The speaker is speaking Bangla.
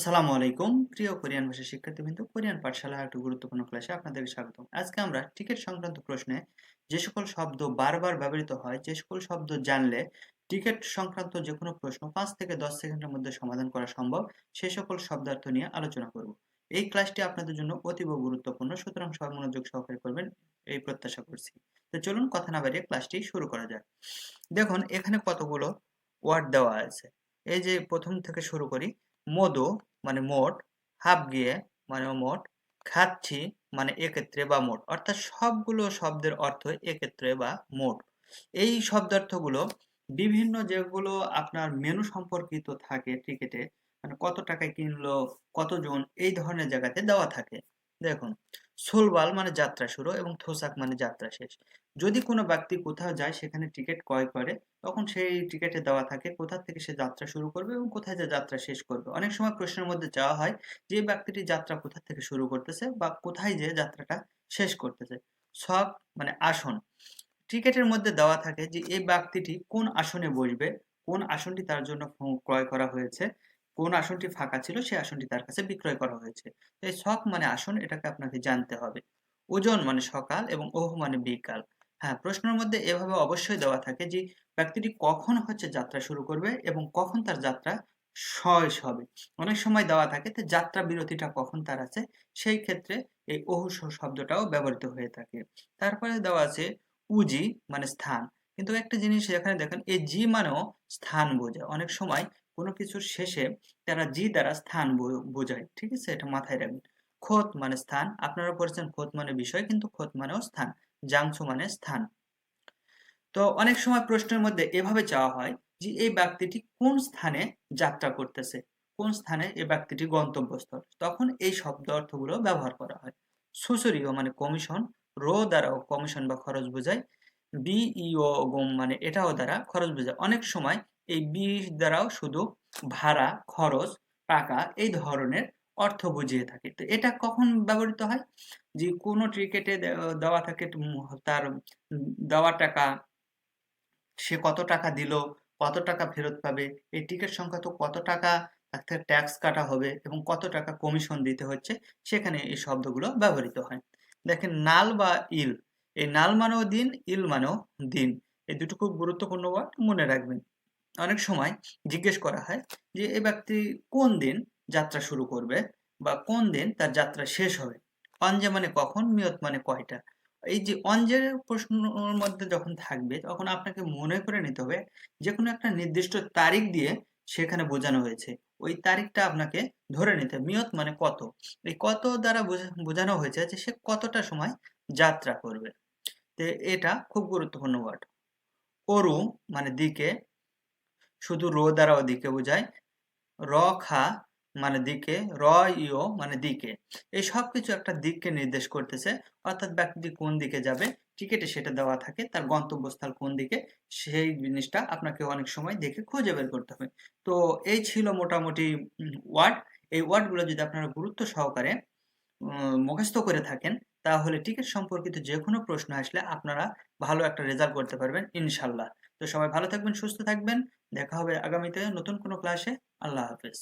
আসসালামু আলাইকুম প্রিয় কোরিয়ান ভাষা শিক্ষার্থীবৃন্দ, কোরিয়ান পাঠশালার একটি গুরুত্বপূর্ণ ক্লাসে আপনাদেরকে স্বাগতম। আজকে আমরা টিকিট সংক্রান্ত প্রশ্নে যে সকল শব্দ বারবার ব্যবহৃত হয়, যে সকল শব্দ জানলে টিকিট সংক্রান্ত যে কোনো প্রশ্ন 5 থেকে 10 সেকেন্ডের মধ্যে সমাধান করা সম্ভব, সেই সকল শব্দার্থ নিয়ে আলোচনা করব। এই ক্লাসটি আপনাদের জন্য অতীব গুরুত্বপূর্ণ, সুতরাং সবাই মনোযোগ সহকারে করবেন এই প্রত্যাশা করছি। তো চলুন কথা না বাড়িয়ে ক্লাসটি শুরু করা যাক। দেখুন এখানে কতগুলো ওয়ার্ড দেওয়া আছে। এই যে প্রথম থেকে শুরু করি। মধু মানে মোট, হাফ গিয়ে মানে মোট, খাচ্ছি মানে এক্ষেত্রে বা মোট, অর্থাৎ সবগুলো শব্দের অর্থ এক্ষেত্রে বা মোট। এই শব্দার্থগুলো বিভিন্ন যেগুলো আপনার মেনু সম্পর্কিত থাকে টিকেটে, মানে কত টাকায় কিনলো, কতজন, এই ধরনের জায়গাতে দেওয়া থাকে। দেখুন, সোলবাল মানে যাত্রা শুরু এবং থোসাক মানে যাত্রা শেষ। যদি কোনো ব্যক্তি কোথাও যায় সেখানে টিকিট ক্রয় করে, তখন সেই টিকেটে দেওয়া থাকে কোথা থেকে সে যাত্রা শুরু করবে এবং কোথায় যে যাত্রা শেষ করবে। অনেক সময় প্রশ্নের মধ্যে চাওয়া হয় যে এই ব্যক্তিটি যাত্রা কোথা থেকে শুরু করতেছে বা কোথায় যে যাত্রাটা শেষ করতেছে। সক মানে আসন, টিকেটের মধ্যে দেওয়া থাকে যে এই ব্যক্তিটি কোন আসনে বসবে, কোন আসনটি তার জন্য ক্রয় করা হয়েছে, কোন আসনটি ফাঁকা ছিল সেই আসনটি তার কাছে বিক্রয় করা হয়েছে। তো এই সক মানে আসন, এটাকে আপনাকে জানতে হবে। ওজন মানে সকাল এবং ওহ মানে বিকাল। হ্যাঁ, প্রশ্নের মধ্যে এভাবে অবশ্যই দেওয়া থাকে যে ব্যক্তিটি কখন যাত্রা শুরু করবে এবং কখন তার যাত্রা শেষ হবে। অনেক সময় দেওয়া থাকে যে যাত্রা বিরতিটা কখন তার আছে, সেই ক্ষেত্রে এই ওহু শব্দটাও ব্যবহৃত হয়ে থাকে। তারপরে দেওয়া আছে উজি মানে স্থান। কিন্তু একটা জিনিস এখানে দেখেন, এই জি মানেও স্থান বোঝায়। অনেক সময় কোনো কিছুর শেষে তারা জি দ্বারা স্থান বোঝায়, ঠিক আছে, এটা মাথায় রাখবেন। খোত মানে স্থান, আপনারা পড়েছেন খোত মানে বিষয়, কিন্তু খোত মানেও স্থান। জাংসু মানে স্থান। তো অনেক সময় প্রশ্নের মধ্যে এভাবে চাওয়া হয় যে এই ব্যক্তিটি কোন স্থানে যাত্রা করতেছে, কোন স্থানে এই ব্যক্তিটি গন্তব্যস্থল, তখন এই শব্দ অর্থগুলো ব্যবহার করা হয়। সুসুরিও মানে কমিশন, রো দ্বারাও কমিশন বা খরচ বোঝায়। বিইও গম মানে এটাও দ্বারা খরচ বোঝায়। অনেক সময় এই বি দ্বারাও শুধু ভাড়া, খরচ, টাকা এই ধরনের অর্থ বুঝিয়ে থাকে। তো এটা কখন ব্যবহৃত হয়? যে কোনো টিকেটে দেওয়া থাকে তার দেওয়া টাকা, সে কত টাকা দিল, কত টাকা ফেরত পাবে, এই টিকিট সংক্রান্ত কত টাকা তার থেকে ট্যাক্স কাটা হবে এবং কত টাকা কমিশন দিতে হচ্ছে, সেখানে এই শব্দগুলো ব্যবহৃত হয়। দেখেন নাল বা ইল, এই নাল মানেও দিন, ইল মানেও দিন। এই দুটো খুব গুরুত্বপূর্ণ ওয়ার্ড, মনে রাখবেন। অনেক সময় জিজ্ঞেস করা হয় যে এই ব্যক্তি কোন দিন যাত্রা শুরু করবে বা কোন দিন তার যাত্রা শেষ হবে। অঞ্জে মানে কখন, মিয়ত মানে কয়টা। এই যে অঞ্জের প্রশ্নের মধ্যে যখন থাকবে তখন আপনাকে মনে করে নিতে হবে যে কোনো একটা নির্দিষ্ট তারিখ দিয়ে সেখানে বোঝানো হয়েছে, ওই তারিখটা আপনাকে ধরে নিতে হবে। মিয়ত মানে কত, এই কত দ্বারা বোঝানো হয়েছে যে সে কতটা সময় যাত্রা করবে। তো এটা খুব গুরুত্বপূর্ণ ওয়ার্ড। অরু মানে দিকে, শুধু রো দ্বারাও দিকে বোঝায়। র খা মানে দিকে, র ইও মানে দিকে। এই সবকিছু একটা দিককে নির্দেশ করতেছে, অর্থাৎ ব্যক্তি কোন দিকে যাবে, টিকেটে সেটা দেওয়া থাকে তার গন্তব্যস্থল কোন দিকে, সেই জিনিসটা আপনাকে অনেক সময় দেখে খুঁজে বের করতে হবে। তো এই ছিল মোটামুটি ওয়ার্ড। এই ওয়ার্ডগুলো যদি আপনারা গুরুত্ব সহকারে মুখস্থ করে থাকেন, তাহলে টিকিট সম্পর্কিত যে কোনো প্রশ্ন আসলে আপনারা ভালো একটা রেজাল্ট করতে পারবেন ইনশাল্লাহ। তো সবাই ভালো থাকবেন, সুস্থ থাকবেন। দেখা হবে আগামীতে নতুন কোনো ক্লাসে। আল্লাহ হাফেজ।